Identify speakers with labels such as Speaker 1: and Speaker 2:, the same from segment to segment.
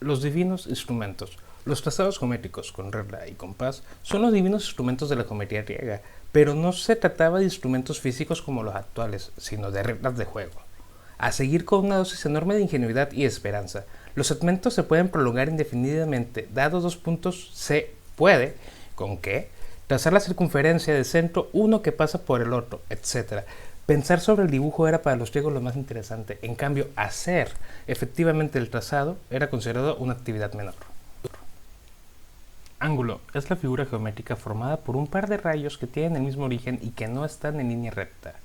Speaker 1: Los divinos instrumentos. Los trazados geométricos con regla y compás son los divinos instrumentos de la geometría griega, pero no se trataba de instrumentos físicos como los actuales, sino de reglas de juego. A seguir con una dosis enorme de ingenuidad y esperanza, los segmentos se pueden prolongar indefinidamente, dados dos puntos se puede, ¿con qué? Trazar la circunferencia de centro uno que pasa por el otro, etc. Pensar sobre el dibujo era para los griegos lo más interesante, en cambio hacer efectivamente el trazado era considerado una actividad menor. Ángulo es la figura geométrica formada por un par de rayos que tienen el mismo origen y que no están en línea recta.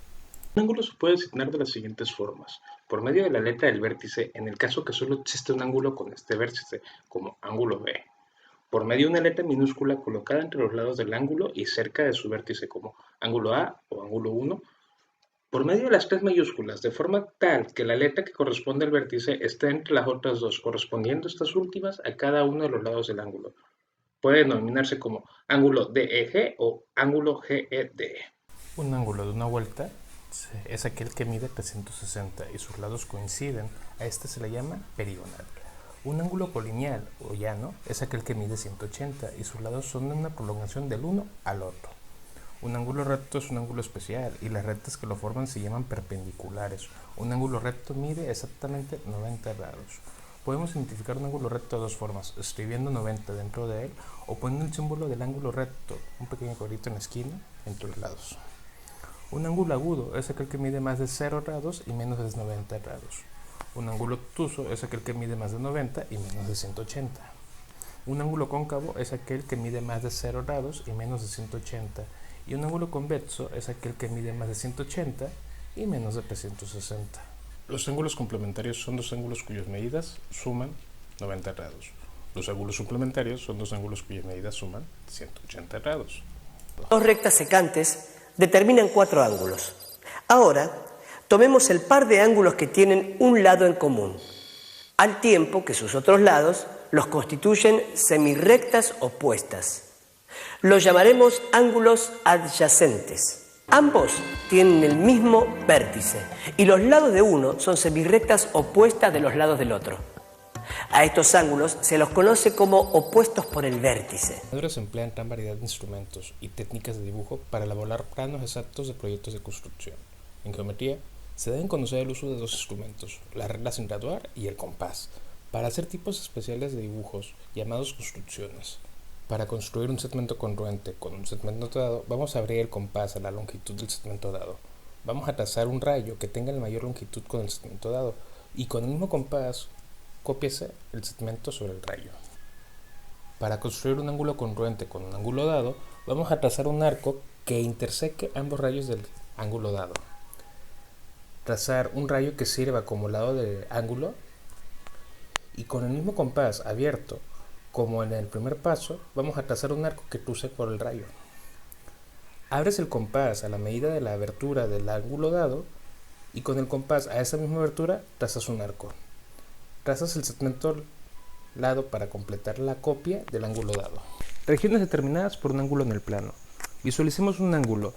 Speaker 2: Un ángulo se puede designar de las siguientes formas: por medio de la letra del vértice, en el caso que solo existe un ángulo con este vértice, como ángulo B; por medio de una letra minúscula colocada entre los lados del ángulo y cerca de su vértice, como ángulo A o ángulo 1; por medio de las tres mayúsculas, de forma tal que la letra que corresponde al vértice esté entre las otras dos, correspondiendo estas últimas a cada uno de los lados del ángulo. Puede denominarse como ángulo DEG o ángulo GED.
Speaker 1: Un ángulo de una vuelta es aquel que mide 360 y sus lados coinciden. A este se le llama perigonal. Un ángulo colineal o llano es aquel que mide 180 y sus lados son una prolongación del uno al otro. Un ángulo recto es un ángulo especial y las rectas que lo forman se llaman perpendiculares. Un ángulo recto mide exactamente 90 grados. Podemos identificar un ángulo recto de dos formas, escribiendo 90 dentro de él o poniendo el símbolo del ángulo recto, un pequeño cuadrito en la esquina, entre los lados. Un ángulo agudo es aquel que mide más de 0 grados y menos de 90 grados. Un ángulo obtuso es aquel que mide más de 90 y menos de 180. Un ángulo cóncavo es aquel que mide más de 0 grados y menos de 180. Y un ángulo convexo es aquel que mide más de 180 y menos de 360. Los ángulos complementarios son dos ángulos cuyas medidas suman 90 grados. Los ángulos suplementarios son dos ángulos cuyas medidas suman 180 grados.
Speaker 3: Dos rectas secantes determinan cuatro ángulos. Ahora, tomemos el par de ángulos que tienen un lado en común, al tiempo que sus otros lados los constituyen semirrectas opuestas. Los llamaremos ángulos adyacentes. Ambos tienen el mismo vértice y los lados de uno son semirrectas opuestas de los lados del otro. A estos ángulos se los conoce como opuestos por el vértice.
Speaker 1: Los diseñadores emplean gran variedad de instrumentos y técnicas de dibujo para elaborar planos exactos de proyectos de construcción. En geometría, se deben conocer el uso de dos instrumentos, la regla sin graduar y el compás, para hacer tipos especiales de dibujos llamados construcciones. Para construir un segmento congruente con un segmento dado, vamos a abrir el compás a la longitud del segmento dado. Vamos a trazar un rayo que tenga la mayor longitud con el segmento dado y con el mismo compás cópiese el segmento sobre el rayo. Para construir un ángulo congruente con un ángulo dado, vamos a trazar un arco que interseque ambos rayos del ángulo dado. Trazar un rayo que sirva como lado del ángulo y con el mismo compás abierto como en el primer paso, vamos a trazar un arco que cruce por el rayo. Abres el compás a la medida de la abertura del ángulo dado y con el compás a esa misma abertura trazas un arco. Trazas el segmento lado para completar la copia del ángulo dado. Regiones determinadas por un ángulo en el plano. Visualicemos un ángulo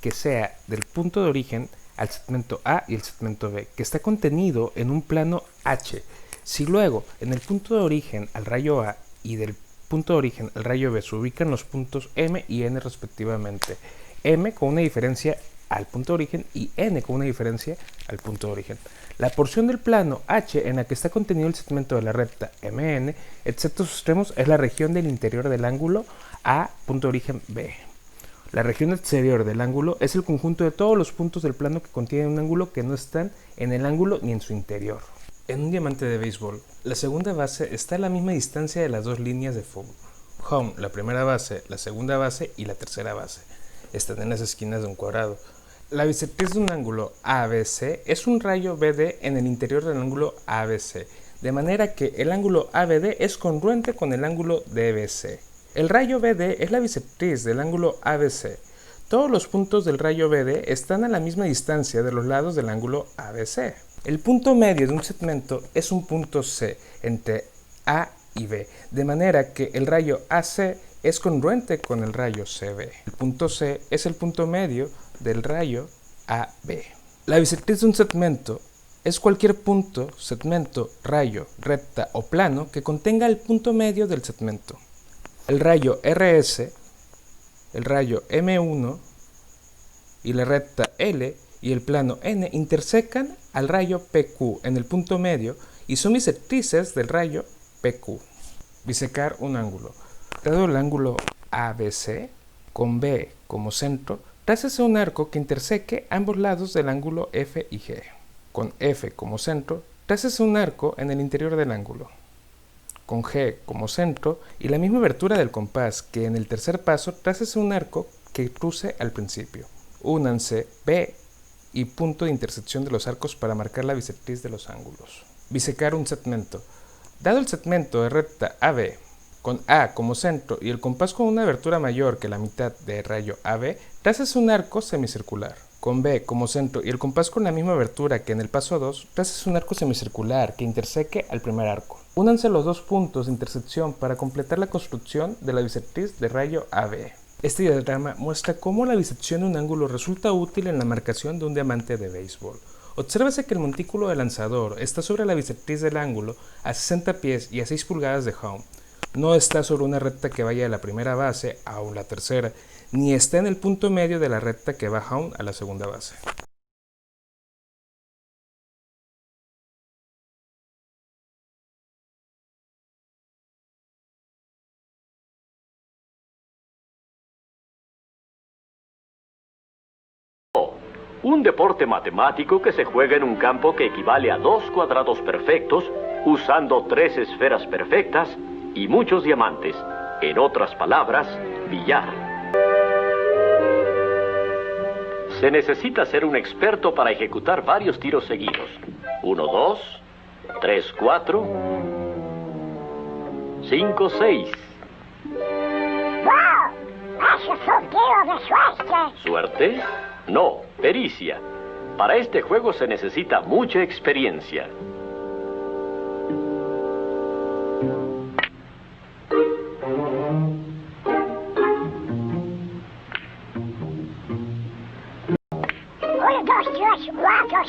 Speaker 1: que sea del punto de origen al segmento A y el segmento B, que está contenido en un plano H. Si luego en el punto de origen al rayo A y del punto de origen al rayo B se ubican los puntos M y N respectivamente, M con una diferencia al punto de origen y N con una diferencia al punto de origen. La porción del plano H en la que está contenido el segmento de la recta MN, excepto sus extremos, es la región del interior del ángulo A, punto de origen B. La región exterior del ángulo es el conjunto de todos los puntos del plano que contienen un ángulo que no están en el ángulo ni en su interior. En un diamante de béisbol, la segunda base está a la misma distancia de las dos líneas de home, la primera base, la segunda base y la tercera base. Están en las esquinas de un cuadrado. La bisectriz de un ángulo ABC es un rayo BD en el interior del ángulo ABC, de manera que el ángulo ABD es congruente con el ángulo DBC. El rayo BD es la bisectriz del ángulo ABC. Todos los puntos del rayo BD están a la misma distancia de los lados del ángulo ABC. El punto medio de un segmento es un punto C entre A y B, de manera que el rayo AC es congruente con el rayo CB. El punto C es el punto medio del rayo AB. La bisectriz de un segmento es cualquier punto, segmento, rayo, recta o plano que contenga el punto medio del segmento. El rayo RS, el rayo M1 y la recta L y el plano N intersecan al rayo PQ en el punto medio y son bisectrices del rayo PQ. Bisecar un ángulo. Dado el ángulo ABC, con B como centro, trácese un arco que interseque ambos lados del ángulo F y G. Con F como centro, trácese un arco en el interior del ángulo. Con G como centro y la misma abertura del compás que en el tercer paso, trácese un arco que cruce al principio. Únanse B y punto de intersección de los arcos para marcar la bisectriz de los ángulos. Bisecar un segmento. Dado el segmento de recta AB, con A como centro y el compás con una abertura mayor que la mitad del rayo AB, trácese un arco semicircular. Con B como centro y el compás con la misma abertura que en el paso 2, trácese un arco semicircular que interseque al primer arco. Únanse los dos puntos de intersección para completar la construcción de la bisectriz de rayo AB. Este diagrama muestra cómo la bisección de un ángulo resulta útil en la marcación de un diamante de béisbol. Obsérvese que el montículo del lanzador está sobre la bisectriz del ángulo a 60 pies y a 6 pulgadas de home. No está sobre una recta que vaya de la primera base a la tercera, ni está en el punto medio de la recta que va home a la segunda base.
Speaker 4: Un deporte matemático que se juega en un campo que equivale a 2 cuadrados perfectos, usando 3 esferas perfectas y muchos diamantes. En otras palabras, billar. Se necesita ser un experto para ejecutar varios tiros seguidos. 1, 2, 3, 4, 5, 6.
Speaker 5: ¡Wow! ¡Eso es un tiro de suerte!
Speaker 4: ¿Suerte? No, pericia. Para este juego se necesita mucha experiencia.
Speaker 5: Uno, dos, tres, cuatro,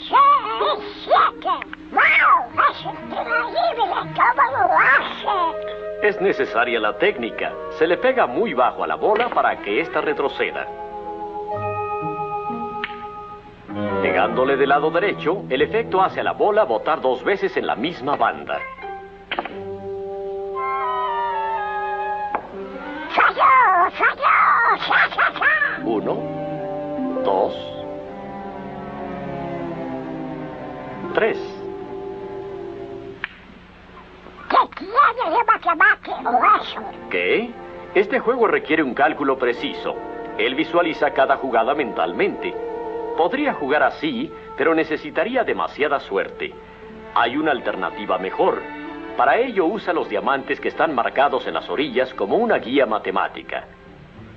Speaker 5: seis, siete. ¡Wow! ¡Es increíble! ¿Cómo lo hace?
Speaker 4: Es necesaria la técnica. Se le pega muy bajo a la bola para que ésta retroceda. Pegándole del lado derecho, el efecto hace a la bola botar 2 veces en la misma banda.
Speaker 5: ¡Falló! ¡Falló! ¡Ja, ja, ja!
Speaker 4: 1, 2, 3.
Speaker 5: ¿Qué tiene de matemático eso?
Speaker 4: ¿Qué? Este juego requiere un cálculo preciso. Él visualiza cada jugada mentalmente. Podría jugar así, pero necesitaría demasiada suerte. Hay una alternativa mejor. Para ello usa los diamantes que están marcados en las orillas como una guía matemática.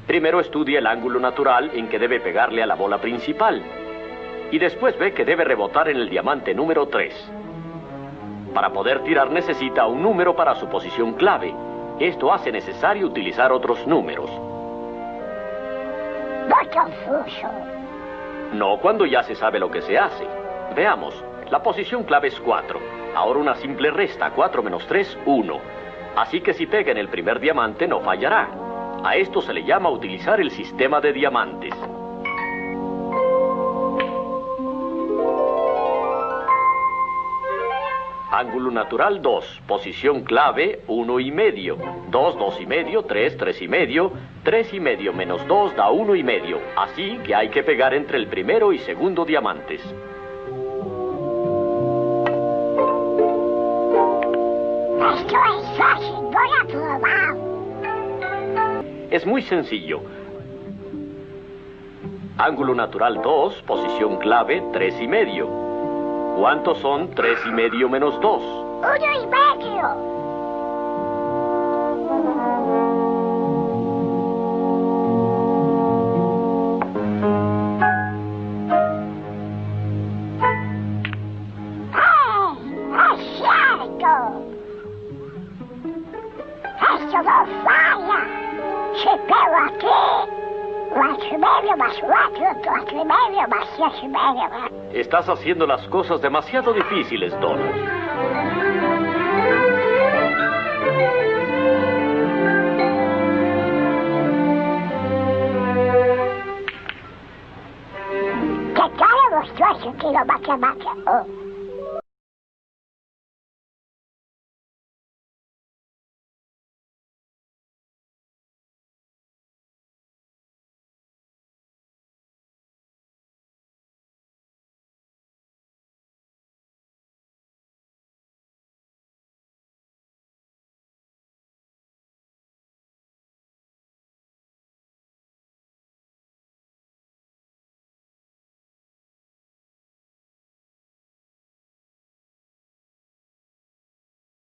Speaker 4: Primero estudia el ángulo natural en que debe pegarle a la bola principal. Y después ve que debe rebotar en el diamante número 3. Para poder tirar necesita un número para su posición clave. Esto hace necesario utilizar otros números.
Speaker 5: Muy confuso.
Speaker 4: No cuando ya se sabe lo que se hace. Veamos, la posición clave es 4. Ahora una simple resta, 4 menos 3, 1. Así que si pega en el primer diamante no fallará. A esto se le llama utilizar el sistema de diamantes. Ángulo natural 2, posición clave 1,5, 2, 2,5, 3, 3,5, 3,5 menos 2 da 1,5, así que hay que pegar entre el primero y segundo diamantes.
Speaker 5: Esto es fácil, voy a probar.
Speaker 4: Es muy sencillo. Ángulo natural 2, posición clave 3,5. ¿Cuántos son 3,5 menos 2?
Speaker 5: 1,5. ¡Es cierto! ¡Esto no falla! Si pego aquí, 4,5 más 4, 4,5 más 6,5.
Speaker 4: Estás haciendo las cosas demasiado difíciles, Donald.
Speaker 5: ¿Qué cara vos sos, tiro matemática?